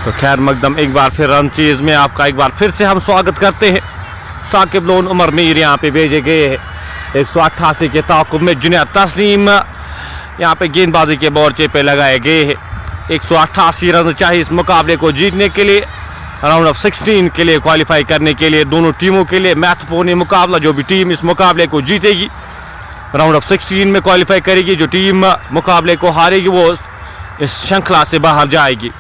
तो खैर मकदम एक बार फिर रन चीज़ में आपका एक बार फिर से हम स्वागत करते हैं। साकिब लोन उमर मीर यहाँ पे भेजे गए हैं 188 के ताकुब में। जुनैद तस्लीम यहाँ पे गेंदबाजी के मोर्चे पे लगाए गए हैं। 188 रन चाहिए इस मुकाबले को जीतने के लिए, राउंड ऑफ 16 के लिए क्वालिफाई करने के लिए। दोनों टीमों के लिए महत्वपूर्ण मुकाबला। जो भी टीम इस मुकाबले को जीतेगी राउंड ऑफ 16 में क्वालिफाई करेगी। जो टीम मुकाबले को हारेगी वो इस श्रृंखला से बाहर जाएगी।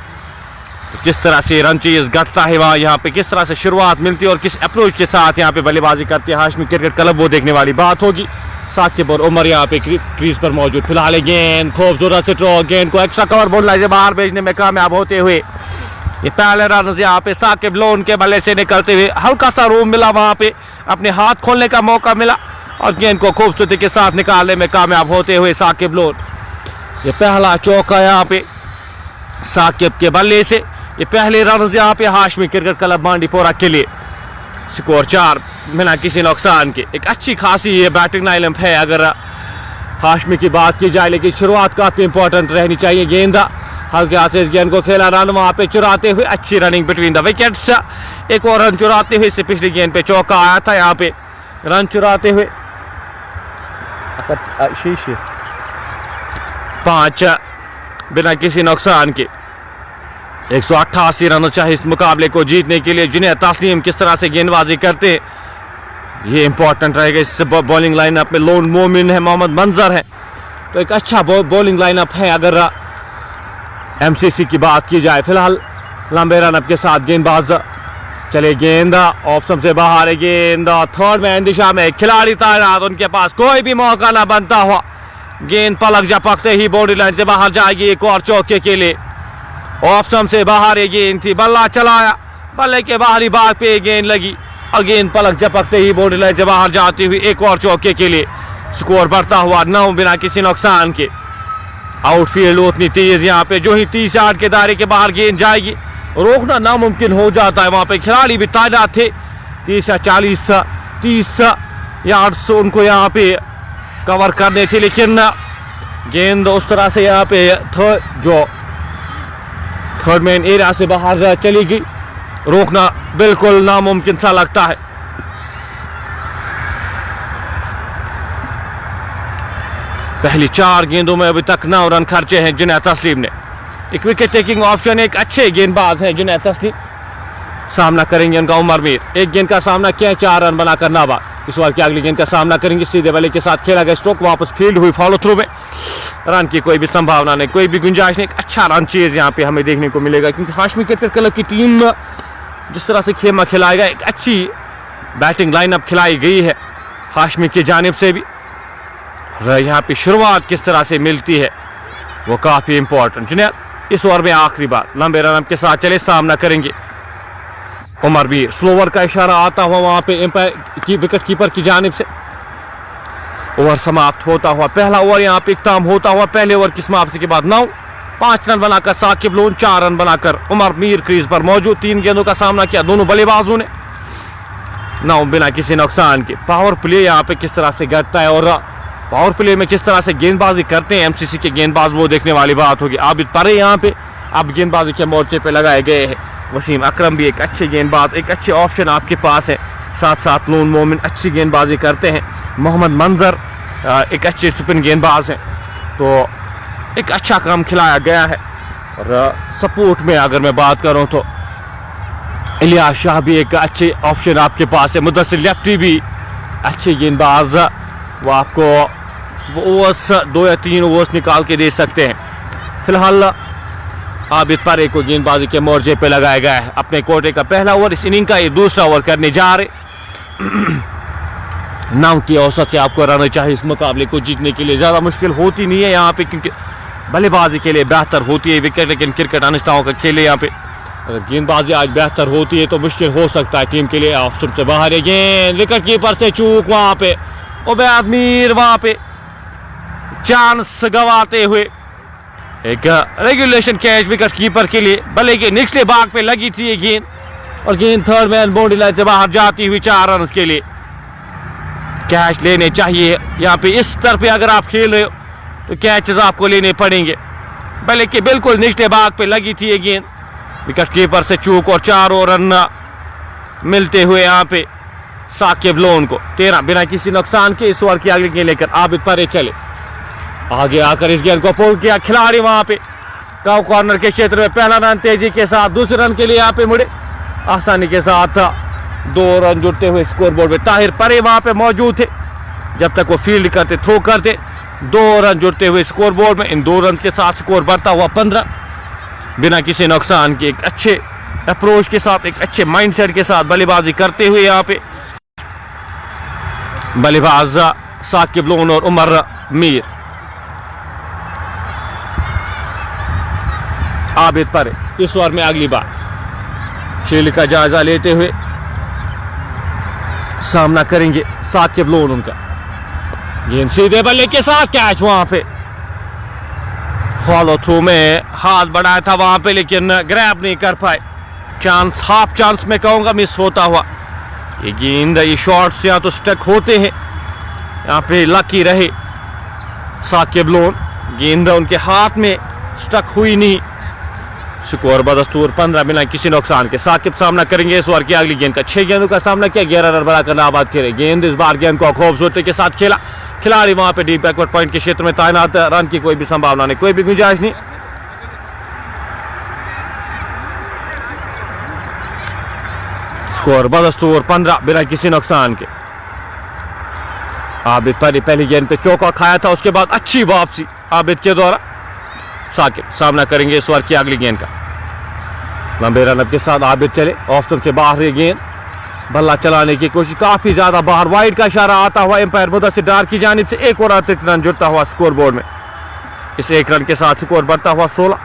तो किस तरह से रन चेज घटता है वहाँ, यहाँ पे किस तरह से शुरुआत मिलती है और किस अप्रोच के साथ यहाँ पे बल्लेबाजी करते हैं हाशमी क्रिकेट क्लब, वो देखने वाली बात होगी। साकिब और उमर यहाँ पे क्रीज पर मौजूद। फिलहाल गेंद खूबसूरत स्ट्रोक, गेंद को एक्स्ट्रा कवर बॉल से बाहर भेजने में कामयाब होते हुए ये पहले रन यहाँ पे साकिब लोन के बल्ले से निकलते हुए हल्का सा रूम मिला, वहाँ पे अपने हाथ खोलने का मौका मिला और गेंद को खूबसूरती के साथ निकालने में कामयाब होते हुए साकिब लोन। ये पहला चौका यहाँ पे साकिब के बल्ले से। ये पहले रन यहाँ पे हाशमी क्रिकेट क्लब बांडीपोरा के लिए। स्कोर 4 बिना किसी नुकसान के। एक अच्छी खासी ये बैटिंग लाइनअप है अगर हाशमी की बात की जाए, लेकिन शुरुआत काफ़ी इंपॉर्टेंट रहनी चाहिए। गेंदा हल्के हाथ से इस गेंद को खेला, रन वहाँ पे चुराते हुए अच्छी रनिंग बिटवीन द विकेट्स। एक और रन चुराते हुए, इससे पिछली गेंद पे चौका आया था, यहाँ पे रन चुराते हुए 5 बिना किसी नुकसान के। 188 रन चाहिए इस मुकाबले को जीतने के लिए। जुनैद तस्लीम किस तरह से गेंदबाजी करते हैं ये इंपॉर्टेंट रहेगा। इस बॉलिंग लाइनअप में लोन मोमिन है, मोहम्मद मंजर है, तो एक अच्छा बॉलिंग लाइनअप है अगर एमसीसी की बात की जाए। फिलहाल लंबे रनअप के साथ गेंदबाज चले, गेंद ऑप्शन से बाहर है, गेंद थर्ड मैन दिशा में खिलाड़ी तैनात, उनके पास कोई भी मौका ना बनता हुआ गेंद पलक झपकते ही बाउंड्री लाइन से बाहर जाएगी। एक और चौके के लिए ऑप्शन से बाहर ये गेंद थी, बल्ला चलाया, बल्ले के बाहरी भाग पे गेंद लगी और गेंद पलक झपकते ही बाउंड्री लाइन से बाहर जाती हुई एक और चौके के लिए। स्कोर बढ़ता हुआ 9 बिना किसी नुकसान के। आउटफील्ड उतनी तेज यहाँ पे, जो ही 30 यार्ड के दायरे के बाहर गेंद जाएगी रोकना नामुमकिन हो जाता है। वहाँ पे खिलाड़ी भी तैनात थे, 30 या 30 यार्ड्स उनको यहाँ पे कवर करने थे, लेकिन गेंद उस तरह से यहाँ पे थर्ड मैन एरिया से बाहर चली गई। रोकना बिल्कुल नामुमकिन सा लगता है। पहली 4 गेंदों में अभी तक 9 रन खर्चे हैं जुनैद तस्लीम ने। एक विकेट टेकिंग ऑप्शन, एक अच्छे गेंदबाज हैं जुनैद तस्लीम। सामना करेंगे उनका उमर मीर। एक गेंद का सामना किया, 4 रन बनाकर नाबाद। इस बार की अगली गेंद का सामना करेंगे, सीधे बल्ले के साथ खेला गया स्ट्रोक, वापस फील्ड हुई फॉलो थ्रू में। रन की कोई भी संभावना नहीं, कोई भी गुंजाइश नहीं। एक अच्छा रन चेज यहाँ पे हमें देखने को मिलेगा, क्योंकि हाशमी क्रिकेट क्लब की टीम जिस तरह से खेमा खिलाएगा, एक अच्छी बैटिंग लाइनअप खिलाई गई है हाशमी की जानिब से भी। यहाँ पे शुरुआत किस तरह से मिलती है वो काफ़ी इंपॉर्टेंट। जुनैद इस ओवर में आखिरी बार लंबे रन के साथ चले, सामना करेंगे उमर मीर। स्लोवर का इशारा आता हुआ वहाँ पे एम्पायर की विकेट कीपर की जानिब से। ओवर समाप्त होता हुआ, पहला ओवर यहाँ पे इख्ताम होता हुआ। पहले ओवर की समाप्ति के बाद 5 रन बनाकर साकिब लोन, 4 रन बनाकर उमर मीर क्रीज पर मौजूद। 3 गेंदों का सामना किया दोनों बल्लेबाजों ने, 9 बिना किसी नुकसान के। पावर प्ले यहाँ पे किस तरह से घटता है और पावर प्ले में किस तरह से गेंदबाजी करते हैं एमसीसी के गेंदबाज, वो देखने वाली बात होगी। आबिद परे यहाँ पे अब गेंदबाजी के मोर्चे पे लगाए गए हैं। वसीम अकरम भी एक अच्छे गेंदबाज, एक अच्छे ऑप्शन आपके पास है। साथ साथ लोन मोमिन अच्छी गेंदबाजी करते हैं। मोहम्मद मंजर एक अच्छे स्पिन गेंदबाज हैं। तो एक अच्छा काम खिलाया गया है। और सपोर्ट में अगर मैं बात करूं तो इलियास शाह भी एक अच्छे ऑप्शन आपके पास है। मुदस्सिर लेफ्टी भी अच्छे गेंदबाज, वो आपको ओवर्स 2 या 3 ओवर्स निकाल के दे सकते हैं। फिलहाल आबिद परे को गेंदबाजी के मोर्चे पे लगाया गया है। अपने कोटे का पहला ओवर, इस इनिंग का ये दूसरा ओवर करने जा रहे। 9 की औसत से आपको रन चाहिए इस मुकाबले को जीतने के लिए। ज़्यादा मुश्किल होती नहीं है यहाँ पे, क्योंकि बल्लेबाजी के लिए बेहतर होती है विकेट, लेकिन क्रिकेट अनिश्चितताओं का खेल है यहाँ पे। अगर गेंदबाजी आज बेहतर होती है तो मुश्किल हो सकता है टीम के लिए। ऑप्शन से बाहर है गेंद, विकेट कीपर से चूक, वहाँ पे उबैद मीर वहाँ पे चांस गंवाते हुए। एक रेगुलेशन कैच विकेट कीपर के लिए, बल्ले के निचले भाग पे लगी थी ये गेंद और गेंद थर्ड मैन बाउंड्री लाइन से बाहर जाती हुई 4 रन के लिए। कैच लेने चाहिए यहाँ पे, इस स्तर पे अगर आप खेल रहे हो तो कैचेस आपको लेने पड़ेंगे। बल्ले के बिल्कुल निचले भाग पे लगी थी ये गेंद विकेट कीपर से चूक और 4 और रन मिलते हुए यहाँ पे साकिब लोन को 13 बिना किसी नुकसान के इस ओवर की अगली गेंद लेकर आबिद परे चले। आगे आकर इस गेंद को पुल किया खिलाड़ी वहां पे कॉर्नर के क्षेत्र में पहला रन तेजी के साथ, दूसरे रन के लिए यहाँ पे मुड़े आसानी के साथ 2 रन जुड़ते हुए स्कोरबोर्ड में। ताहिर परे वहां पे मौजूद थे जब तक वो फील्ड करते थ्रो करते। 2 रन जुड़ते हुए स्कोरबोर्ड में, इन 2 रन के साथ स्कोर बढ़ता हुआ 15 बिना किसी नुकसान के। एक अच्छे अप्रोच के साथ, एक अच्छे माइंडसेट के साथ बल्लेबाजी करते हुए यहाँ पे बल्लेबाज साकिब लोन और उमर मीर। आबिद परे इस ओवर में अगली बार खेल का जायजा लेते हुए सामना करेंगे साकिब लोन। उनका गेंद सीधे बल्ले के साथ कैच, वहां पे फॉलो थ्रू में हाथ बढ़ाया था वहां पे लेकिन ग्रैब नहीं कर पाए। चांस, हाफ चांस में कहूंगा, मिस होता हुआ ये गेंद। ये शॉट्स या तो स्टक होते हैं, यहाँ पे लकी रहे साकिब लोन, गेंद उनके हाथ में स्टक हुई नहीं। स्कोर बदस्तूर 15 बिना किसी नुकसान के। साकिब सामना करेंगे इस ओवर की अगली गेंद का। 6 गेंदों का सामना किया, 11 रन बनाकर नाबाद खेले। गेंद इस बार गेंद को खूबसूरती के साथ खेला खिलाड़ी वहां पे डीप बैकवर्ड पॉइंट के क्षेत्र में तैनात। रन की कोई भी संभावना नहीं, कोई भी गुंजाइश नहीं। स्कोर बदस्तूर 15 बिना किसी नुकसान के। आबिद पहली गेंद पे चौका खाया था, उसके बाद अच्छी वापसी आबिद के द्वारा। साकिब सामना करेंगे इस ओवर की अगली गेंद का। लंबे रन के साथ आबिद चले, ऑप्शन से बाहर ये गेंद, बल्ला चलाने की कोशिश काफी ज्यादा बाहर। वाइड का इशारा आता हुआ एम्पायर मुदस्सिर डार की जानिब से। एक और अतिरिक्त रन जुड़ता हुआ स्कोर बोर्ड में। इस 1 रन के साथ स्कोर बढ़ता हुआ 16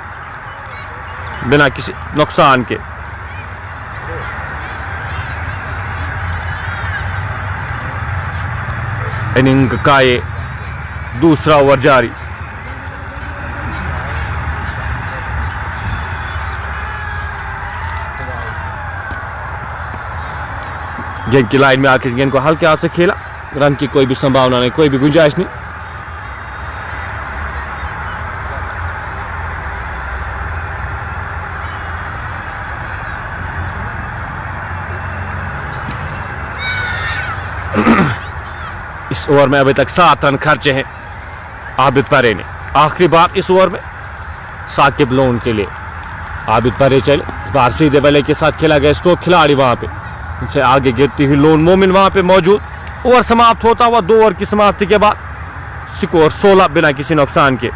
बिना किसी नुकसान के। इनिंग का ये दूसरा ओवर जारी। गेंद की लाइन में आकर गेंद को हल्के हाथ से खेला, रन की कोई भी संभावना नहीं, कोई भी गुंजाइश नहीं। इस ओवर में अभी तक 7 रन खर्चे हैं आबिद परे ने। आखिरी बार इस ओवर में साकिब लोन के लिए आबिद परे चले। इस बार सीधे बल्ले के साथ खेला गया स्ट्रोक, खिलाड़ी वहां पे उनसे आगे गिरती हुई लोन मोमिन वहां पे मौजूद। ओवर समाप्त होता हुआ 2 ओवर की समाप्ति के बाद स्कोर 16 बिना किसी नुकसान के।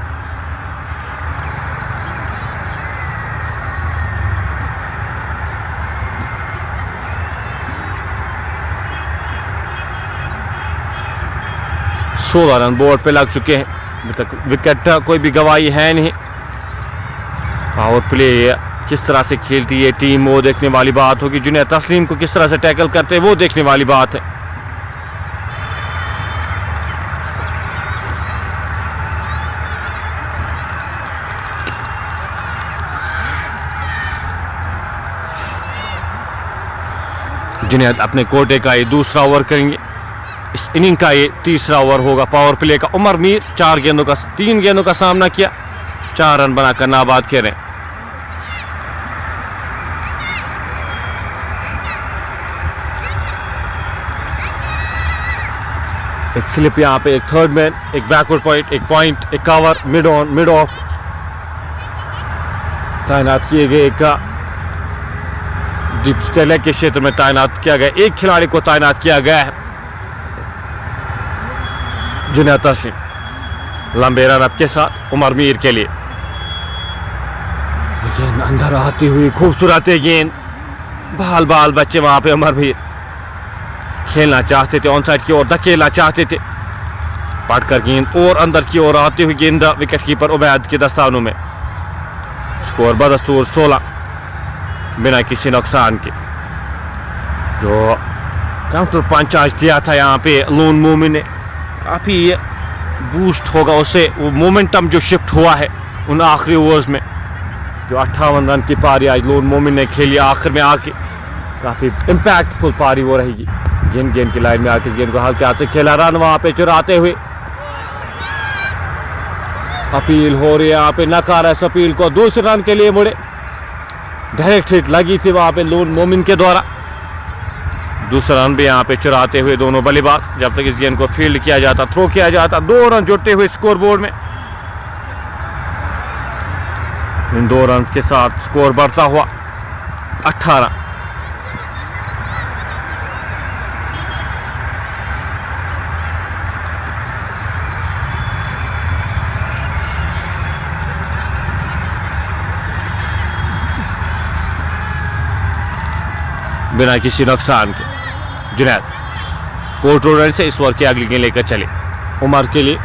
सोलह रन बोर्ड पे लग चुके हैं। अभी तक विकेट कोई भी गवाही है नहीं। पावर प्ले किस तरह से खेलती है टीम वो देखने वाली बात होगी। जुनैद तस्लीम को किस तरह से टैकल करते हैं वो देखने वाली बात है। जुनैद अपने कोटे का ये दूसरा ओवर करेंगे। इस इनिंग का ये तीसरा ओवर होगा पावर प्ले का। उमर मीर 3 गेंदों का सामना किया, 4 रन बनाकर नाबाद खेले। एक स्लिप यहाँ पे, एक थर्ड मैन, एक बैकवर्ड पॉइंट, एक cover, mid on, mid of तैनात किए गए। एक डीप स्टेलर के क्षेत्र में तैनात किया गया, एक खिलाड़ी को तैनात किया गया है जुनैद तस्लीम। लंबे रन अप के साथ उमर मीर के लिए गेंद अंदर आती हुई खूबसूरत गेंद। बाल बच्चे वहां पे उमर मीर खेलना चाहते थे, ऑन साइड की ओर धकेलना चाहते थे। पटकर गेंद और अंदर की ओर आती हुई गेंद विकेट कीपर उबैद के दस्तानों में। स्कोर बदस्तूर 16 बिना किसी नुकसान के। जो काउंटर पंच आज दिया था यहाँ पे लोन मोमिन ने, काफी बूस्ट होगा उससे। वो मोमेंटम जो शिफ्ट हुआ है उन आखिरी ओवर्स में, जो 58 रन की पारी आज लोन मोमिन ने खेली आखिर में आके, काफी इम्पैक्टफुल पारी वो रहेगी। गेंद की लाइन में आके इस गेंद को हल्के हाथ से खेला, रन वहां पे चुराते हुए। अपील हो रही है यहाँ पे, नकार है इस अपील को। दूसरे रन के लिए मुड़े डायरेक्ट हिट लगी थी वहां पे लोन मोमिन के द्वारा। दूसरा रन भी यहाँ पे चुराते हुए दोनों बल्लेबाज। जब तक इस गेंद को फील्ड किया जाता, थ्रो किया जाता, 2 रन जुड़ते हुए स्कोर बोर्ड में। इन 2 रन के साथ स्कोर बढ़ता हुआ 18। बिना किसी नुकसान के जुनैद कोर्ट रोड से इस ओवर की अगली गेंद लेकर चले। उमर के लिए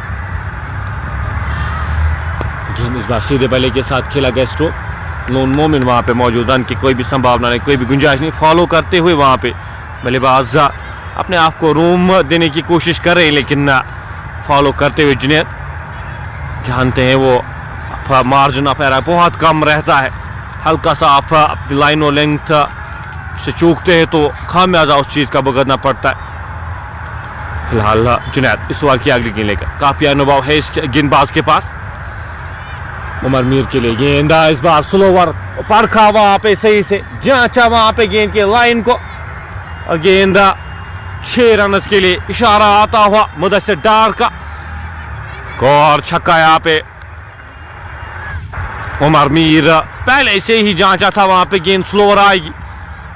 गेंद इस बार सीधे बल्ले के साथ खेला गया स्ट्रोक। लोन मोमिन वहां पे मौजूद, रन की कोई भी संभावना नहीं, कोई भी गुंजाइश नहीं। फॉलो करते हुए वहां पे बल्लेबाज अपने आप को रूम देने की कोशिश कर रहे हैं, लेकिन फॉलो करते हुए जुनैद जानते हैं वो मार्जिन ऑफ एरर बहुत कम रहता है। हल्का सा आप अपनी लाइन और लेंथ से चूकते हैं तो खामियाजा उस चीज़ का भुगतना पड़ता है। फिलहाल जुनैद इस ओवर की अगली गेंद लेकर, काफी अनुभव है इस गेंदबाज के पास। उमर मीर के लिए गेंद इस बार स्लोवर, परखा वहां पे सही से, जांचा वहां पे गेंद के लाइन को, और गेंद 6 रन के लिए इशारा आता हुआ मुदस्सिर डार का। और छक्का यहाँ पे उमर मीर पहले से ही जांचा था वहां पे गेंद स्लोवर आएगी,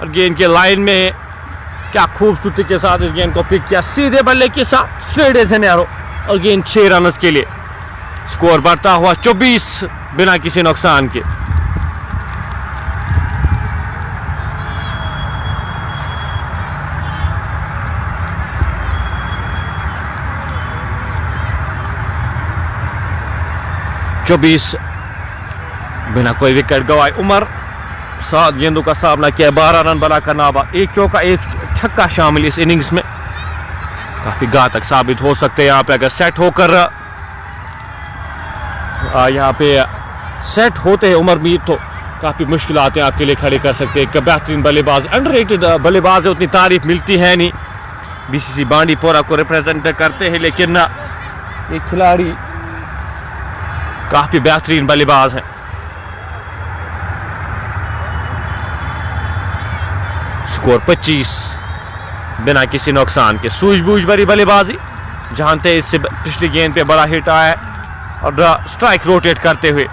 और गेंद के लाइन में क्या खूबसूरती के साथ इस गेंद को पिक किया सीधे बल्ले के साथ, स्ट्रेट एज एन एरो, और गेंद 6 रन के लिए। स्कोर बढ़ता हुआ 24 बिना किसी नुकसान के। बिना कोई विकेट गवाए उमर 7 गेंदों का सामना किया, 12 रन बनाकर नाबाद, 1 चौका 1 छक्का शामिल इस इनिंग्स में। काफी घातक साबित हो सकते हैं यहाँ पे अगर सेट होकर यहाँ पे सेट होते हैं उमर मीर, तो काफी मुश्किल आते हैं आपके लिए खड़े कर सकते हैं। एक बेहतरीन बल्लेबाज, अंडररेटेड बल्लेबाज है, उतनी तारीफ मिलती है नहीं। बीसीसी बांडीपोरा को रिप्रेजेंट करते हैं, लेकिन एक खिलाड़ी काफी बेहतरीन बल्लेबाज है। स्कोर 25 बिना किसी नुकसान के। सूझबूझ भरी बल्लेबाजी, जानते हैं इससे पिछली गेंद पे बड़ा हिट आया है, और स्ट्राइक रोटेट करते हुए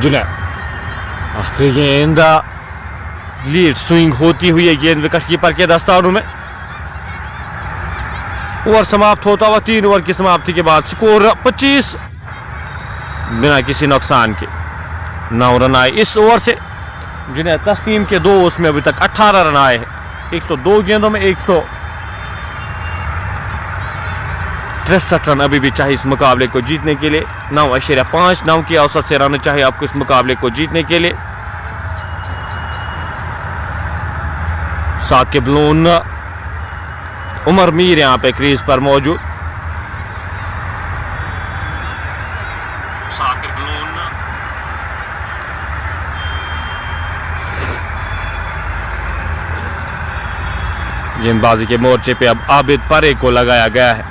जुनैद आखिरी गेंद, लीड स्विंग होती हुई गेंद विकेट कीपर के दस्तानों में। ओवर समाप्त होता हुआ 3 ओवर की समाप्ति के बाद स्कोर 25 बिना किसी नुकसान के। 9 रन आए इस ओवर से। जुनैद तस्लीम के 2 ओवर्स में अभी तक 18 रन आए हैं, 102 गेंदों में 163 रन अभी भी चाहिए इस मुकाबले को जीतने के लिए। 9.5 की औसत से रन चाहिए आपको इस मुकाबले को जीतने के लिए। साकिब लोन, उमर मीर यहाँ पे क्रीज पर मौजूद। साकिब लोन, गेंदबाजी के मोर्चे पे अब आबिद परे को लगाया गया है।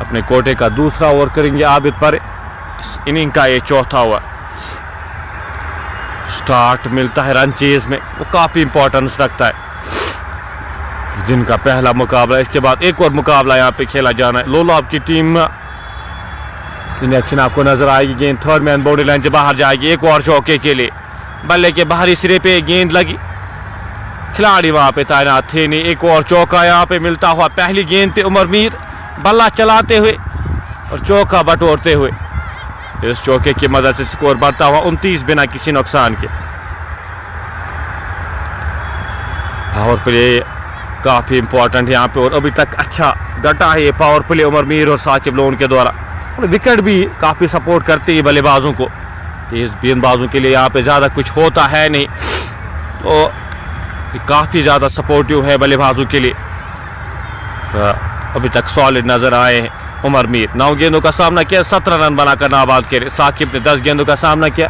अपने कोटे का दूसरा ओवर करेंगे आबिद परे। इस इनिंग का ये चौथा ओवर। स्टार्ट मिलता है रन चेज में, वो काफी इंपॉर्टेंस रखता है। दिन का पहला मुकाबला, इसके बाद एक और मुकाबला यहाँ पे खेला जाना है। लोलाब की टीम इन एक्शन आपको नजर आएगी। गेंद थर्ड मैन बाउंड्री लाइन से बाहर जाएगी, एक और चौके के लिए। बल्ले के बाहरी सिरे पे गेंद लगी, खिलाड़ी वहां पे तैनात थे नहीं। एक और चौका यहाँ पे मिलता हुआ। पहली गेंद पे उमर मीर बल्ला चलाते हुए और चौका बटोरते हुए, इस चौके की मदद से स्कोर बढ़ता हुआ 29 बिना किसी नुकसान के। पावर प्ले काफी इंपॉर्टेंट है यहाँ पे, और अभी तक अच्छा डटा है ये पावर प्ले उमर मीर और साकिब लोन के द्वारा। विकेट भी काफी सपोर्ट करती है बल्लेबाजों को। तेज गेंदबाजों के लिए यहाँ पे ज्यादा कुछ होता है नहीं, तो काफी ज्यादा सपोर्टिव है बल्लेबाजों के लिए। अभी तक सॉलिड नजर आए हैं उमर मीर। 9 गेंदों का सामना किया, 17 रन बनाकर नाबाद करे। साकिब ने 10 गेंदों का सामना किया,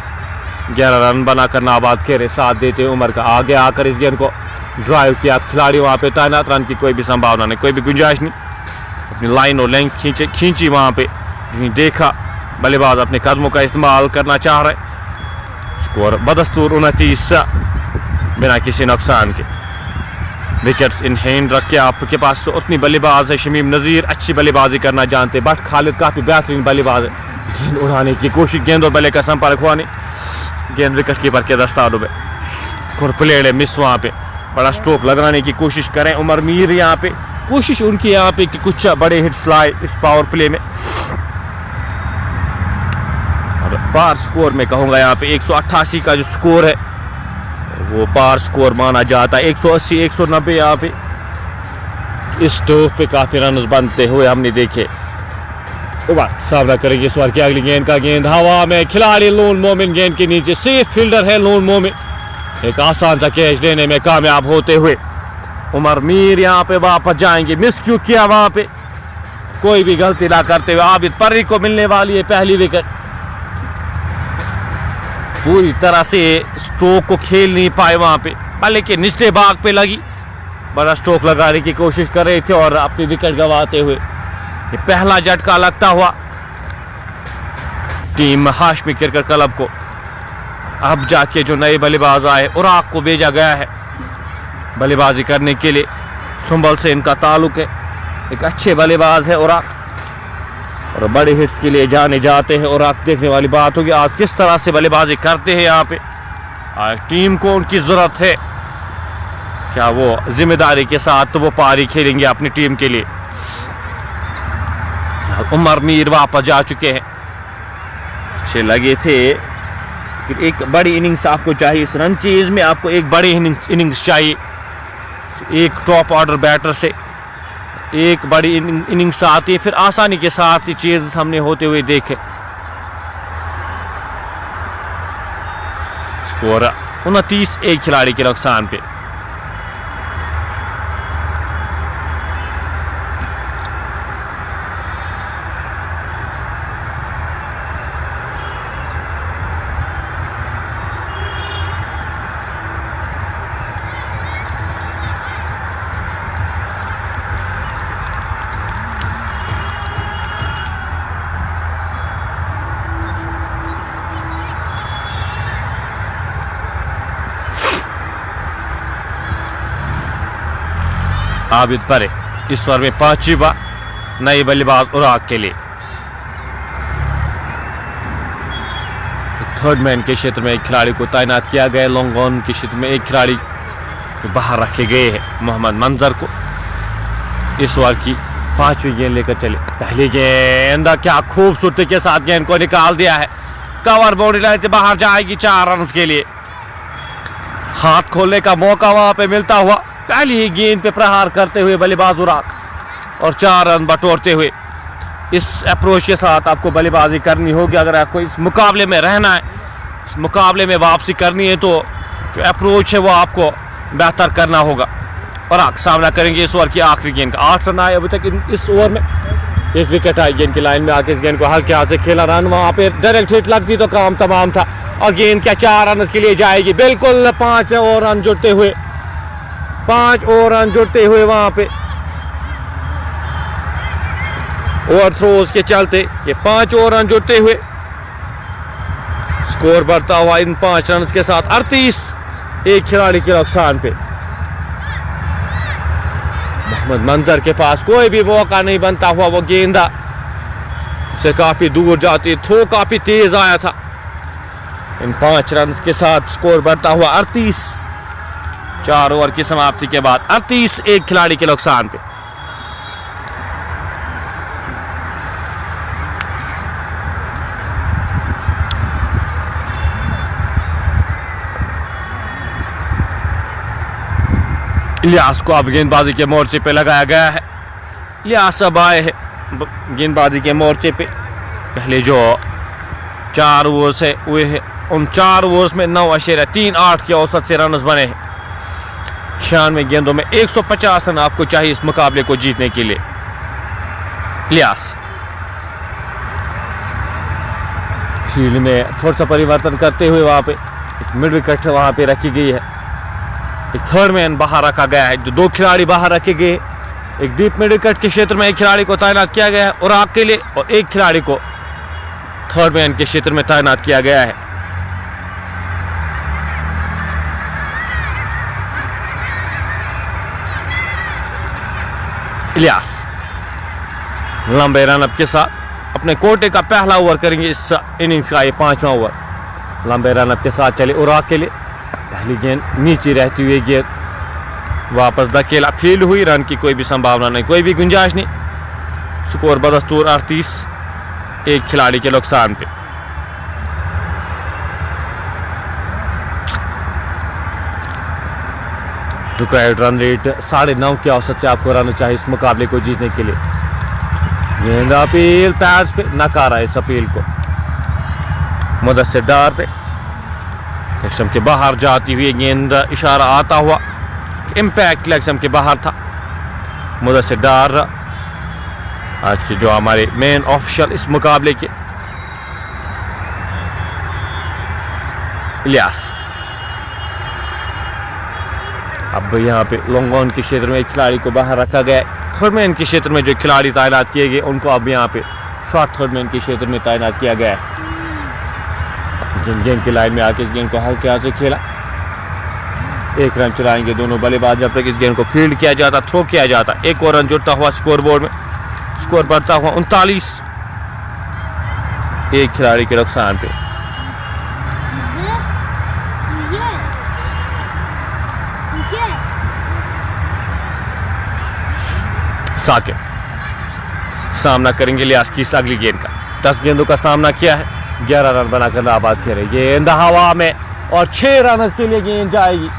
11 रन बनाकर नाबाद खेरे साथ देते हुए उमर का आगे आकर इस गेंद को ड्राइव किया। खिलाड़ी वहाँ पे तैनात, रन की कोई भी संभावना नहीं, कोई भी गुंजाइश नहीं। अपनी लाइन और लेंथ खींची वहाँ पे, देखा बल्लेबाज अपने कदमों का इस्तेमाल करना चाह रहे। स्कोर बदस्तूर 29 बिना किसी नुकसान के। विकेट्स इन हैंड रख के आपके पास तो उतनी बल्लेबाज है। शमीम नज़ीर अच्छी बल्लेबाजी करना जानते, बट खालिद काफ़ी बेहतरीन बल्लेबाज है। गेंद उड़ाने की कोशिश, गेंद और बल्ले का संपर्क हुआ नहीं, गेंद विकेट कीपर के दस्तारों में प्लेड है मिस। वहाँ पे बड़ा स्ट्रोक लगाने की कोशिश करें उमर मीर, यहाँ पे कोशिश उनकी यहाँ पे कि कुछ बड़े हिट्स लाए इस पावर प्ले में। और पार स्कोर में कहूँगा यहाँ पे 188 का जो स्कोर है वो पार स्कोर माना जाता है। 180 190 यहाँ पे इस टॉप पे काफी रन बनते हुए हमने देखे। सामना करेंगे इस बार की अगली गेंद का, गेंद हवा में, खिलाड़ी लोन मोमिन गेंद के नीचे, सेफ फील्डर है लोन मोमिन, एक आसान सा कैच लेने में कामयाब होते हुए। उमर मीर यहाँ पे वापस जाएंगे, मिस क्यों किया वहां पे, कोई भी गलती ना करते हुए आबिद पर्री को मिलने वाली है पहली विकेट। पूरी तरह से स्ट्रोक को खेल नहीं पाए वहां पे, बल्ले के निचले भाग पे लगी, बड़ा स्ट्रोक लगाने की कोशिश कर रहे थे और अपनी विकेट गंवाते हुए ये पहला झटका लगता हुआ टीम हाशमी क्रिकेट क्लब को। अब जाके जो नए बल्लेबाज आए उराक को भेजा गया है बल्लेबाजी करने के लिए। सुंबल से इनका ताल्लुक है, एक अच्छे बल्लेबाज है उराक और बड़े हिट्स के लिए जाने जाते हैं। उराक देखने वाली बात होगी आज किस तरह से बल्लेबाजी करते हैं यहाँ पे। आज टीम को उनकी जरूरत है, क्या वो जिम्मेदारी के साथ तो वो पारी खेलेंगे अपनी टीम के लिए। उमर मीर वापस जा चुके हैं, अच्छे लगे थे। एक बड़ी इनिंग्स आपको चाहिए, इस रन चेज में आपको एक बड़ी इनिंग्स चाहिए। एक टॉप ऑर्डर बैटर से एक बड़ी इनिंग्स आती है, फिर आसानी के साथ ये चेज हमने होते हुए देखे। स्कोर 29 एक खिलाड़ी के नुकसान पे। आबिद परे इस ओवर में 5वीं बार नए बल्लेबाज उराक के लिए। थर्ड मैन के क्षेत्र में एक खिलाड़ी को तैनात किया गया, लॉन्ग ऑन के क्षेत्र में एक खिलाड़ी बाहर रखे गए हैं मोहम्मद मंजर को। इस ओवर की 5वीं गेंद लेकर चले। पहली गेंद क्या खूबसूरती के साथ गेंद को निकाल दिया है, कवर बाउंड्री लाइन से बाहर जाएगी 4 रन के लिए। हाथ खोलने का मौका वहां पे मिलता हुआ पहली ही गेंद पे प्रहार करते हुए बल्लेबाज उराक और 4 रन बटोरते हुए। इस अप्रोच के साथ आपको बल्लेबाजी करनी होगी अगर आपको इस मुकाबले में रहना है, इस मुकाबले में वापसी करनी है, तो जो अप्रोच है वो आपको बेहतर करना होगा। उराक सामना करेंगे इस ओवर की आखिरी गेंद का। 8 रन आए अभी तक इस ओवर में, एक विकेट आई गेंद की लाइन में आके इस गेंद को हल्के हाथ से खेला। रन वहां पे डायरेक्ट हिट लगती तो काम तमाम था और गेंद क्या 4 रन के लिए जाएगी बिल्कुल। 5 और रन जुड़ते हुए, 5 और रन जुड़ते हुए वहां पे ओवर थ्रोज के चलते ये 5 और रन जुड़ते हुए स्कोर बढ़ता हुआ इन 5 रन के साथ 38 एक खिलाड़ी के नुकसान पे। मोहम्मद मंजर के पास कोई भी मौका नहीं बनता हुआ, वो गेंदा से काफी दूर जाती, थ्रो काफी तेज आया था। इन 5 रन के साथ स्कोर बढ़ता हुआ 38, 4 ओवर की समाप्ति के बाद 38 एक खिलाड़ी के नुकसान पे। इलियास को अब गेंदबाजी के मोर्चे पे लगाया गया है। इलियास अब आए हैं गेंदबाजी के मोर्चे पे। पहले जो 4 ओवर्स है हुए हैं, उन 4 ओवर्स में 9.38 के औसत से रन बने हैं। 96 गेंदों में 150 रन आपको चाहिए इस मुकाबले को जीतने के लिए। इलियास फील्ड में थोड़ा सा परिवर्तन करते हुए वहाँ पे एक मिड विकेट वहाँ पे रखी गई है। एक थर्ड मैन बाहर रखा गया है, जो 2 खिलाड़ी बाहर रखे गए। एक डीप मिड विकेट के क्षेत्र में एक खिलाड़ी को तैनात किया गया है और आग के लिए, और एक खिलाड़ी को थर्ड मैन के क्षेत्र में तैनात किया गया है। इलियास लंबे रनअप के साथ अपने कोटे का पहला ओवर करेंगे इस इनिंग्स का, ये 5वां ओवर। लंबे रनअप के साथ चले उराग के लिए। पहली गेंद नीचे रहती हुई गेंद वापस धकेला, फील्ड हुई, रन की कोई भी संभावना नहीं, कोई भी गुंजाइश नहीं। स्कोर बदस्तूर 38, एक खिलाड़ी के नुकसान पे। रिक्वायर्ड रन रेट 9.5 के औसत से आपको रहना चाहिए इस मुकाबले को जीतने के लिए। गेंद अपील पैड्स पे, नकारा इस अपील को। मुदस्सिर डार पे लेग के बाहर जाती हुई गेंद, इशारा आता हुआ, इम्पैक्ट लेग के बाहर था। मुदस्सिर डार आज के जो हमारे मेन ऑफिशियल इस मुकाबले के। इलियास अब यहाँ पे लॉन्ग ऑन के क्षेत्र में एक खिलाड़ी को बाहर रखा गया है। थर्ड मैन के क्षेत्र में जो खिलाड़ी तैनात किए गए उनको अब यहाँ पे शॉर्ट थर्ड मैन के क्षेत्र में तैनात किया गया है। जिन गेंद की लाइन में आके इस गेंद को हल्के हाथ से खेला, 1 रन चलाएंगे दोनों बल्लेबाज जब तक इस गेंद को फील्ड किया जाता, थ्रो किया जाता। 1 और रन जुड़ता हुआ स्कोर बोर्ड में, स्कोर बढ़ता हुआ 39, एक खिलाड़ी के नुकसान पे। साकिब सामना करेंगे इलियास की इस अगली गेंद का। 10 गेंदों का सामना किया है, 11 रन बनाकर आबाद करे। गेंद हवा में और 6 रन के लिए गेंद जाएगी।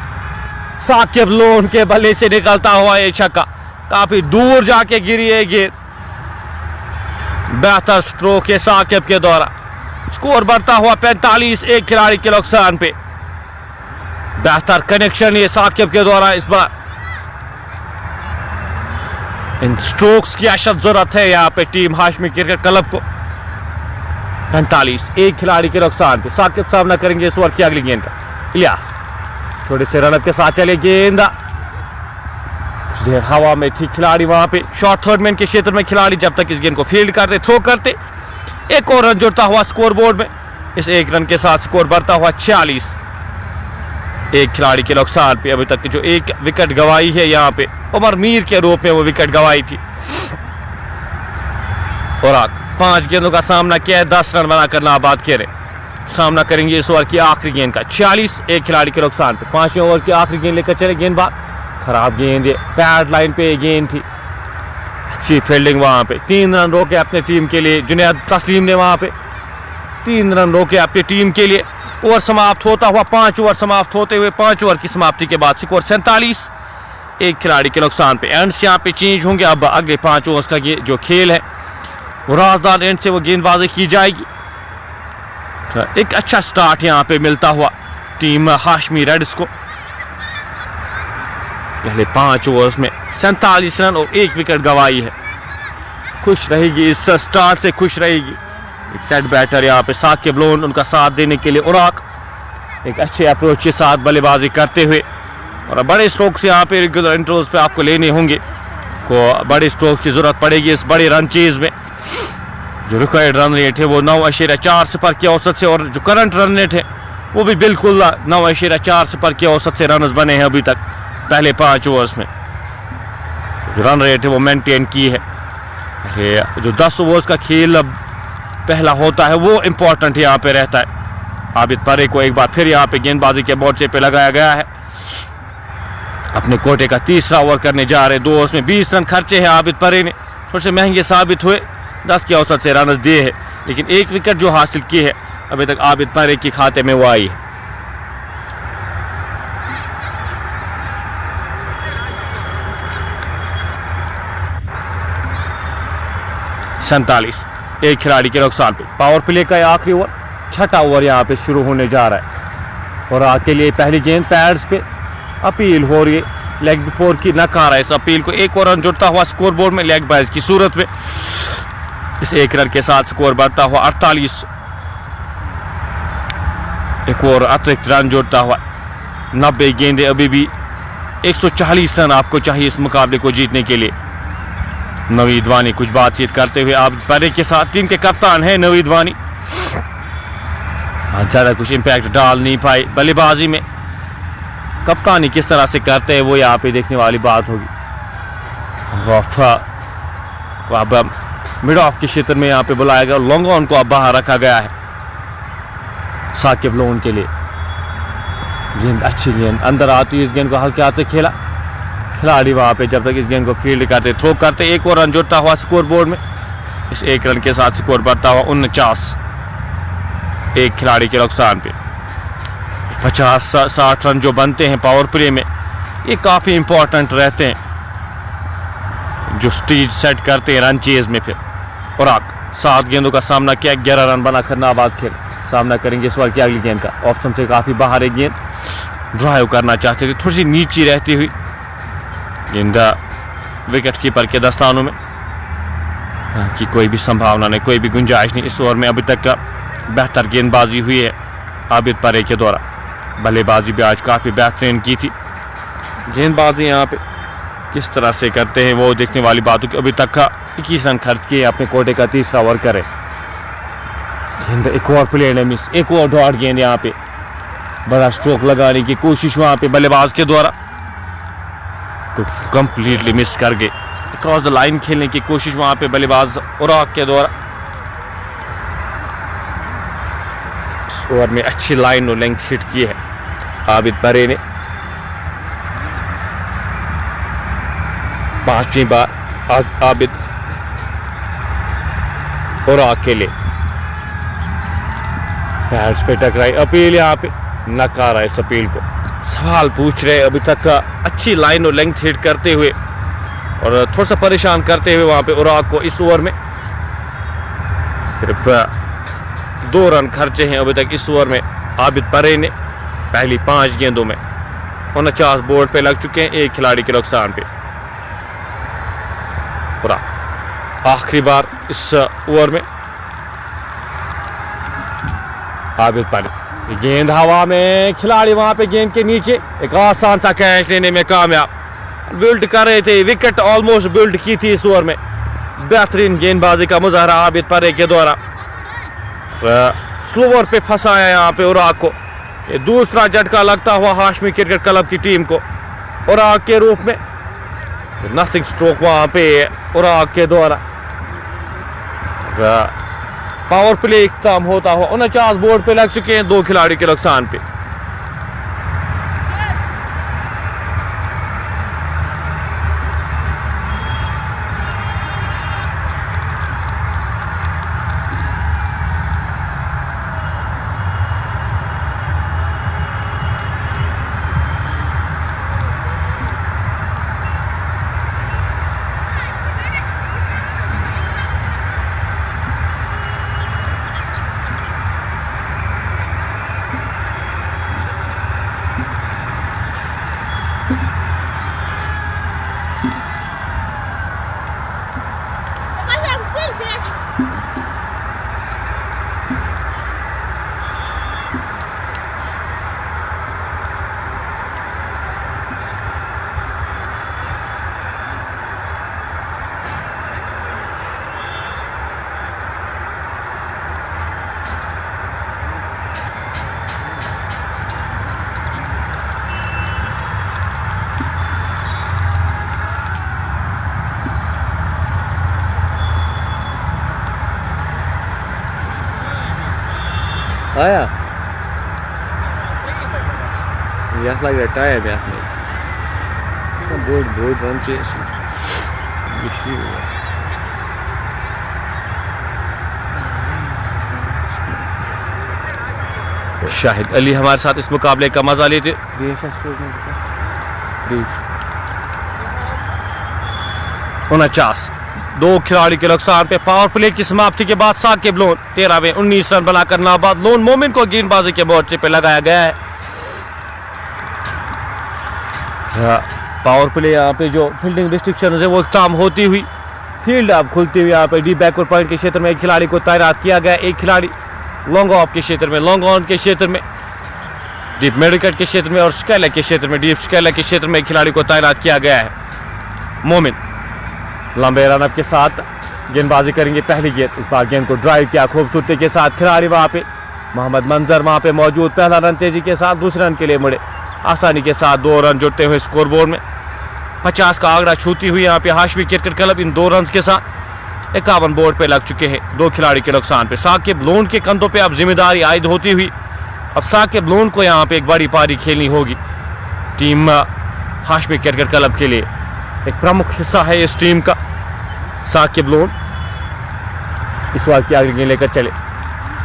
साकिब लोन के बल्ले से निकलता हुआ ये छक्का काफी दूर जाके गिरी है गेंद। बेहतर स्ट्रोक है साकिब के द्वारा। स्कोर बढ़ता हुआ 45, एक खिलाड़ी के नुकसान पे। बेहतर कनेक्शन ये साकिब के द्वारा इस बार। इन स्ट्रोक्स की अशद जरूरत है यहाँ पे टीम हाशमी क्रिकेट क्लब को। 45, एक खिलाड़ी के नुकसान पे। साकिब सामना करेंगे इस ओवर की अगली गेंद का। इलियास छोटे से रनअप के साथ चले, गेंद हवा में थी, खिलाड़ी वहां पे शॉर्ट थर्ड मैन के क्षेत्र में खिलाड़ी जब तक इस गेंद को फील्ड करते, थ्रो करते। 1 और रन जुड़ता हुआ स्कोर बोर्ड में। इस 1 रन के साथ स्कोर बढ़ता हुआ 46, एक खिलाड़ी के नुकसान पे। अभी तक जो 1 विकेट गवाई है यहाँ पे उमर मीर के रूप में वो विकेट गवाई थी। और 5 गेंदों का सामना किया है, 10 रन बनाकर नाबाद किए रहे। सामना करेंगे इस ओवर की आखिरी गेंद का। 46, एक खिलाड़ी के नुकसान पे। 5वें ओवर की आखिरी गेंद लेकर चले गेंदबाज। खराब गेंद है, पैड लाइन पे गेंद थी, अच्छी फील्डिंग वहां पे। 3 रन रोके अपने टीम के लिए जुनैद तस्लीम ने वहां पे 3 रन रोके अपनी टीम के लिए। ओवर समाप्त होता हुआ 5 ओवर समाप्त होते हुए 5 ओवर की समाप्ति के बाद स्कोर 47, एक खिलाड़ी के नुकसान पे। एंड से यहाँ पे चेंज होंगे। अब अगले 5 ओवर्स का जो खेल है वो राजदार एंड से वो गेंदबाजी की जाएगी। एक अच्छा स्टार्ट यहाँ पे मिलता हुआ टीम हाशमी रेड्स को। पहले 5 ओवर्स में 47 रन और 1 विकेट गवाई है। खुश रहेगी इस स्टार्ट से, खुश रहेगी। एक सेट बैटर यहाँ पे साकिब लोन उनका साथ देने के लिए। उराक एक अच्छे अप्रोच के साथ बल्लेबाजी करते हुए, और बड़े स्ट्रोक्स यहाँ पे रेगुलर इंटरवल्स पे आपको लेने होंगे, को बड़े स्ट्रोक्स की जरूरत पड़ेगी इस बड़े रन चेज में। जो रिक्वायर्ड रन रेट है वो 9.4 के औसत से, और जो करंट रन रेट है वो भी बिल्कुल 9.4 के औसत से रन बने हैं अभी तक पहले 5 ओवर्स में। जो रन रेट है वो मेंटेन की है। जो 10 ओवर्स का खेल पहला होता है वो इंपॉर्टेंट यहाँ पे रहता है। आबिद परे को एक बार फिर यहाँ पे गेंदबाजी के मोर्चे पे लगाया गया है। अपने कोटे का 3रा ओवर करने जा रहे। 2 ओवर्स में 20 रन खर्चे हैं आबिद परे ने, थोड़े से महंगे साबित हुए। 10 के औसत से रन दिए हैं, लेकिन 1 विकेट जो हासिल की है अभी तक आबिद परे के खाते में वो आई है। सैंतालीस, एक खिलाड़ी के नुकसान पे। पावर प्ले का आखिरी ओवर, 6ठा ओवर यहाँ पे शुरू होने जा रहा है। और आगे लिए पहली गेंद पैड्स पे अपील हो रही है, लेग बिफोर की नकार है। इस अपील को 1 और रन जुड़ता हुआ स्कोर बोर्ड में लेग बाइज की सूरत में। इस 1 रन के साथ स्कोर बढ़ता हुआ 48, एक और अतिरिक्त रन जोड़ता हुआ 90 गेंदें अभी भी 140 रन आपको चाहिए इस मुकाबले को जीतने के लिए। नवीद वानी कुछ बातचीत करते हुए आप परे के साथ, टीम के कप्तान है नवीद वानी। ज़्यादा कुछ इम्पैक्ट डाल नहीं पाए बल्लेबाजी में, कप्तानी किस तरह से करते हैं वो यहाँ पे देखने वाली बात होगी। अब मिड ऑफ के क्षेत्र में यहाँ पे बुलाया गया, लॉन्ग ऑन को अब बाहर रखा गया है साकिब लोन के लिए। गेंद अच्छी गेंद अंदर आती है, इस गेंद को हल्के हाथ से खेला खिलाड़ी वहाँ पे जब तक इस गेंद को फील्ड करते थ्रो करते। एक और रन जुड़ता हुआ स्कोर बोर्ड में, इस एक रन के साथ स्कोर बढ़ता हुआ 49 एक खिलाड़ी के नुकसान पे। 50-60 रन जो बनते हैं पावर प्ले में ये काफ़ी इंपॉर्टेंट रहते हैं, जो स्टेज सेट करते हैं रन चेज में। फिर और आप 7 गेंदों का सामना किया, 11 रन बनाकर नाबाद खेल सामना करेंगे इस बार की अगली गेंद का। ऑप्शन से काफ़ी बाहर एक गेंद ड्राइव करना चाहते थे, थोड़ी सी नीचे रहती हुई गेंद विकेट कीपर के दस्तानों में कि कोई भी संभावना नहीं, कोई भी गुंजाइश नहीं। इस ओवर में अभी तक का बेहतर गेंदबाजी हुई है आबिद परे के द्वारा, बल्लेबाजी भी आज काफ़ी बेहतरीन की थी। गेंदबाजी यहाँ पे किस तरह से करते हैं वो देखने वाली बात हो कि अभी तक का 21 रन खर्च किए अपने कोटे का तीसरा ओवर करे। एक और प्लेयर ने मिस, एक और डॉट गेंद यहाँ पे बड़ा स्ट्रोक लगाने की कोशिश वहाँ पे बल्लेबाज के द्वारा, कंप्लीटली मिस कर गए। क्रॉस द लाइन खेलने की कोशिश वहाँ पे बल्लेबाज उराक के द्वारा। इस ओवर में अच्छी लाइन और लेंथ हिट की है आबिद परे ने। 5वीं बार आबिद उराक के लिए पैड्स पे टकराई, अपील यहाँ पे नकारा इस अपील को। सवाल पूछ रहे अभी तक का अच्छी लाइन और लेंथ हिट करते हुए और थोड़ा सा परेशान करते हुए वहां पे उराक को। इस ओवर में सिर्फ 2 रन खर्चे हैं अभी तक इस ओवर में आबिद परे ने। पहली 5 गेंदों में 49 बोर्ड पे लग चुके हैं, एक खिलाड़ी के नुकसान पे। उराक आखिरी बार इस ओवर में आबिद परे, गेंद हवा में, खिलाड़ी वहां पे गेंद के नीचे एक आसान सा कैच लेने में कामयाब। बिल्ड कर रहे थे, विकेट ऑलमोस्ट बिल्ड की थी इस ओवर में। बेहतरीन गेंदबाजी का मुजाहरा आबिद परे के द्वारा, स्लोवर पे फंसाया यहाँ पे उराक को। ये दूसरा झटका लगता हुआ हाशमी क्रिकेट क्लब की टीम को उराक के रूप में। नथिंग स्ट्रोक वहां पे उराक के द्वारा। पावर प्ले इख्तिताम होता हुआ 49 बोर्ड पे लग चुके हैं, 2 खिलाड़ी के नुकसान पे। आया यह लग रहा टाइम है बहुत रन चेस शाहिद अली हमारे साथ इस मुकाबले का मजा लेते। 49 2 खिलाड़ी के नुकसान पे। पावर प्ले की समाप्ति के बाद साकिब लोन 13 में 19 रन बनाकर नाबाद। लोन मोमिन को गेंदबाजी के मोर्चे पे लगाया गया है। पावर प्ले यहाँ पे जो फील्डिंग रिस्ट्रिक्शन है वो इख्तिताम होती हुई फील्ड अब खुलती हुई यहाँ पे डी बैकवर्ड पॉइंट के क्षेत्र में एक खिलाड़ी को तैनात किया गया। एक खिलाड़ी लॉन्ग ऑफ के क्षेत्र में, लॉन्ग ऑन के क्षेत्र में डीप मिड विकेट के क्षेत्र में और स्केलर के क्षेत्र में, डीप स्केलर के क्षेत्र में खिलाड़ी को तैनात किया गया है। मोमिन लंबे रनअप के साथ गेंदबाजी करेंगे पहली गेंद। इस बार गेंद को ड्राइव किया खूबसूरती के साथ खिलाड़ी, वहां पे मोहम्मद मंजर वहां पे मौजूद। पहला रन तेजी के साथ, दूसरे रन के लिए मुड़े आसानी के साथ 2 रन जुड़ते हुए स्कोर बोर्ड में 50 का आंकड़ा छूती हुई यहाँ पे Hashmi cricket club in 2 run के साथ 51 बोर्ड पे लग चुके हैं 2 खिलाड़ी के नुकसान पे। साकिब लोन के कंधों पे अब जिम्मेदारी आयद होती हुई अब साकिब लोन को यहाँ पे एक बड़ी पारी खेलनी होगी। टीम हाशमी क्रिकेट क्लब के लिए एक प्रमुख हिस्सा है इस टीम का साकिब लोन। इस बार की आगे गेंद लेकर चले,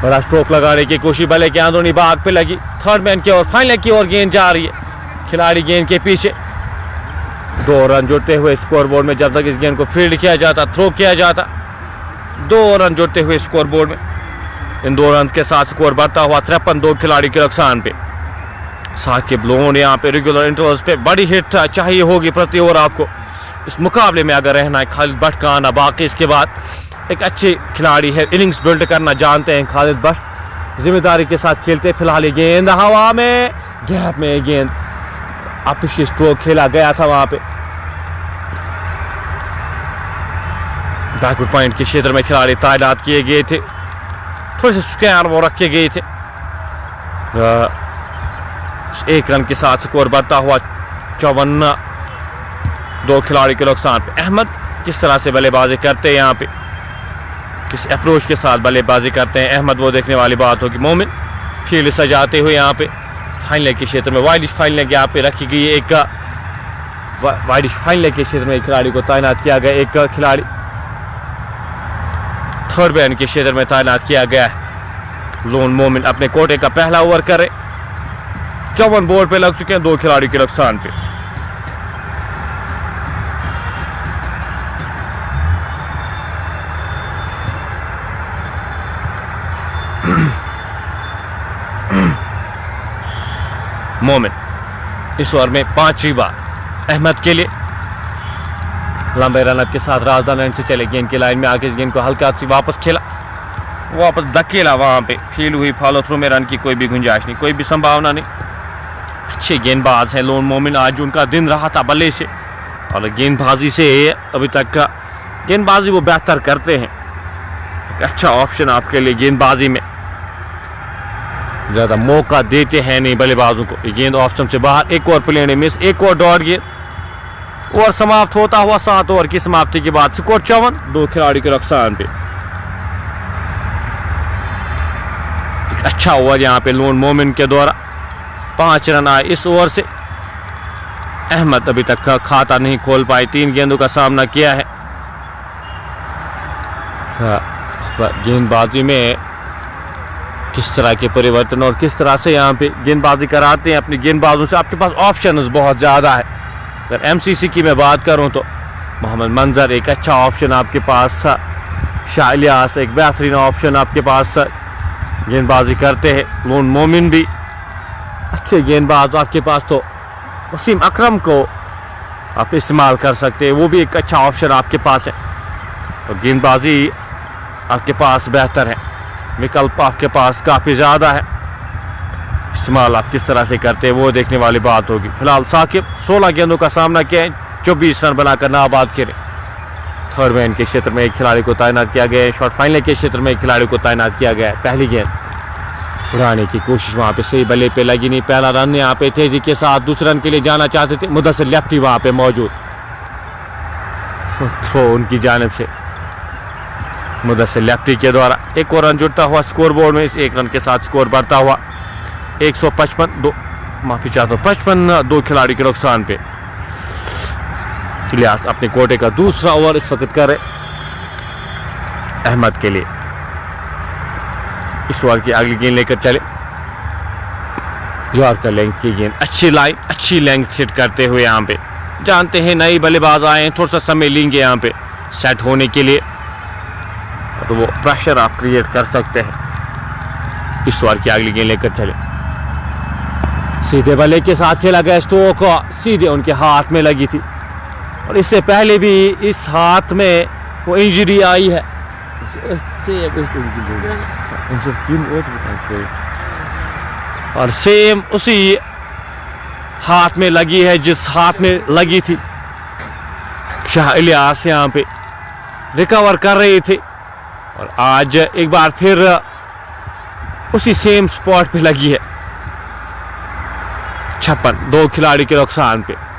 बड़ा स्ट्रोक लगाने की कोशिश बल्ले के अंदरूनी भाग पे लगी, थर्ड मैन की ओर फाइनल की ओर गेंद जा रही है। खिलाड़ी गेंद के पीछे 2 रन जुड़ते हुए स्कोर बोर्ड में। जब तक इस गेंद को फील्ड किया जाता, थ्रो किया जाता, 2 रन जुड़ते हुए स्कोर बोर्ड में। इन 2 रन के साथ स्कोर बढ़ता हुआ 53 2 खिलाड़ी के नुकसान पे। साकिब लोन यहाँ पे रेगुलर इंटरवल्स पे बड़ी हिट चाहिए होगी प्रति ओवर आपको इस मुकाबले में अगर रहना है। खालिद भट्ट का आना बाकी, इसके बाद एक अच्छे खिलाड़ी है, इनिंग्स बिल्ड करना जानते हैं खालिद भट्ट, जिम्मेदारी के साथ खेलते। फिलहाल ये गेंद हवा में, गैप में गेंद पिछले स्ट्रोक खेला गया था वहां पे। बैकवर्ड पॉइंट के क्षेत्र में खिलाड़ी तैनात किए गए थे, थोड़े से स्क्वायर वो रखे गए थे। 1 रन के साथ स्कोर बढ़ता हुआ 54 2 खिलाड़ी के नुकसान पे। अहमद किस तरह से बल्लेबाजी करते हैं यहाँ पे, किस अप्रोच के साथ बल्लेबाजी करते हैं अहमद, वो देखने वाली बात होगी। मोमिन फील्ड सजाते हुए यहाँ पे फाइनल के क्षेत्र में, वाइडिश फाइनल यहाँ पे रखी गई एक वाइडिश फाइनल के क्षेत्र में एक खिलाड़ी को तैनात किया गया। एक खिलाड़ी थर्ड मैन के क्षेत्र में तैनात किया गया है। लोन मोमिन अपने कोटे का पहला ओवर करे, 54 बोर्ड पे लग चुके हैं 2 खिलाड़ी के नुकसान पे। मोमिन इस ओवर में 5वीं बार अहमद के लिए लंबे रनअप के साथ राजदान लाइन से चले, गेंद की लाइन में आके इस गेंद को हल्का सी वापस खेला, वापस धकेला, वहां पे फील हुई, फॉलो थ्रू में रन की कोई भी गुंजाइश नहीं, कोई भी संभावना नहीं। अच्छे गेंदबाज हैं लोन मोमिन, आज उनका दिन रहा था बल्ले से और गेंदबाजी से अभी तक का गेंदबाजी वो बेहतर करते हैं। एक अच्छा ऑप्शन आपके लिए गेंदबाजी में, ज्यादा मौका देते हैं नहीं बल्लेबाजों को। गेंद ऑप्शन से बाहर, एक और प्ले ने मिस, एक और डॉट गेंद, ओवर समाप्त होता हुआ 7 ओवर की समाप्ति के बाद स्कोर 54 2 खिलाड़ी के नुकसान पे। एक अच्छा ओवर यहाँ पे लोन मोमिन के द्वारा, 5 रन आए इस ओवर से। अहमद अभी तक का खाता नहीं खोल पाए, 3 गेंदों का सामना किया है। गेंदबाजी में किस तरह के परिवर्तन और किस तरह से यहाँ पे गेंदबाजी कराते हैं अपनी गेंदबाजों से, आपके पास ऑप्शंस बहुत ज़्यादा है। अगर एमसीसी की मैं बात करूँ तो मोहम्मद मंजर एक अच्छा ऑप्शन आपके पास, शाह इलियास एक बेहतरीन ऑप्शन आपके पास गेंदबाजी करते हैं। लोन मोमिन भी अच्छे गेंदबाज आपके पास, तो वसीम अकरम को आप इस्तेमाल कर सकते हैं, वो भी एक अच्छा ऑप्शन आपके पास है। तो गेंदबाजी आपके पास बेहतर है, विकल्प आपके पास काफ़ी ज़्यादा है, इस्तेमाल आप किस तरह से करते हैं वो देखने वाली बात होगी। फिलहाल साकिब 16 गेंदों का सामना किया है, 24 रन बनाकर नाबाद खेले। थर्ड मैन के क्षेत्र में एक खिलाड़ी को तैनात किया गया है, शॉर्ट फाइनल के क्षेत्र में एक खिलाड़ी को तैनात किया गया है। पहली गेंद उड़ाने की कोशिश वहाँ पे सही बल्ले पे लगी नहीं, पहला रन यहाँ पे तेजी के साथ, दूसरे रन के लिए जाना चाहते थे, मुदस्सिर लेफ्टी वहाँ पे मौजूद, थ्रो उनकी जानिब से मुदस्सिर लेफ्टी के द्वारा। एक और रन जुड़ता हुआ स्कोर बोर्ड में, इस 1 रन के साथ स्कोर बढ़ता हुआ 155 माफी चाहता हूँ 55 2 खिलाड़ी के नुकसान पे। इलियास अपने कोटे का दूसरा ओवर इस वक्त करे अहमद के लिए। इस ओवर की अगली गेंद लेकर चले, यॉर्कर लेंथ की गेंद, अच्छी लाइन अच्छी लेंथ हिट करते हुए यहाँ पे, जानते हैं नई बल्लेबाज आए हैं, थोड़ा सा समय लेंगे यहाँ पे सेट होने के लिए, तो वो प्रेशर आप क्रिएट कर सकते हैं। इस ओवर की अगली गेंद लेकर चले, सीधे बल्ले के साथ खेला गया, स्ट्रोक सीधे उनके हाथ में लगी थी और इससे पहले भी इस हाथ में वो इंजरी आई है। और सेम उसी हाथ में लगी है जिस हाथ में लगी थी। शाह इलियास यहाँ पे रिकवर कर रहे थे और आज एक बार फिर उसी सेम स्पॉट पे लगी है। 56 2 खिलाड़ी के नुकसान पे।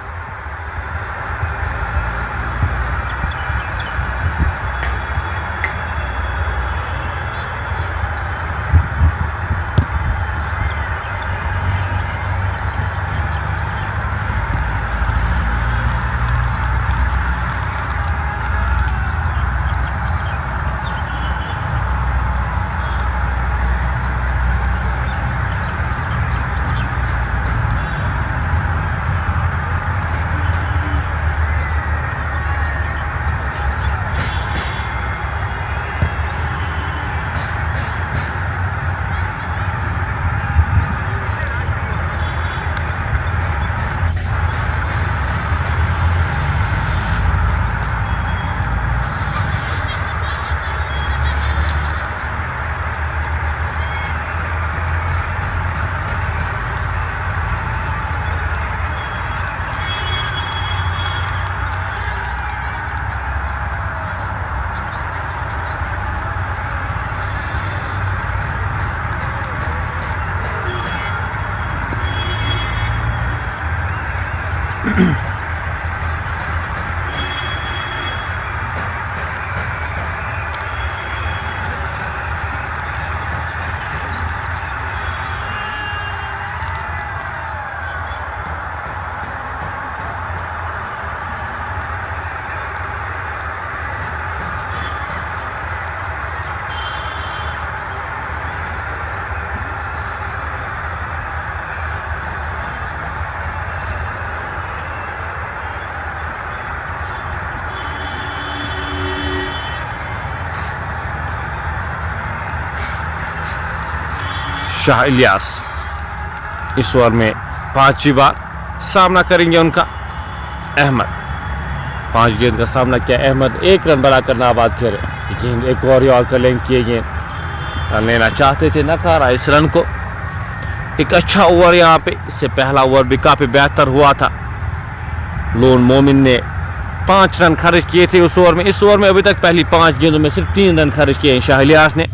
शाह इलियास इस ओवर में 5वीं बार सामना करेंगे उनका। अहमद 5 गेंद का सामना किया। अहमद 1 रन बनाकर नाबाद खेले। गेंद एक और यॉर्कर लेंथ किए गेंद रन लेना चाहते थे, नकारा इस रन को। एक अच्छा ओवर यहाँ पे, इससे पहला ओवर भी काफ़ी बेहतर हुआ था। लोन मोमिन ने 5 रन खर्च किए थे उस ओवर में। इस ओवर में अभी तक पहली 5 गेंदों में सिर्फ 3 रन खर्च किए हैं शाह इलियास ने।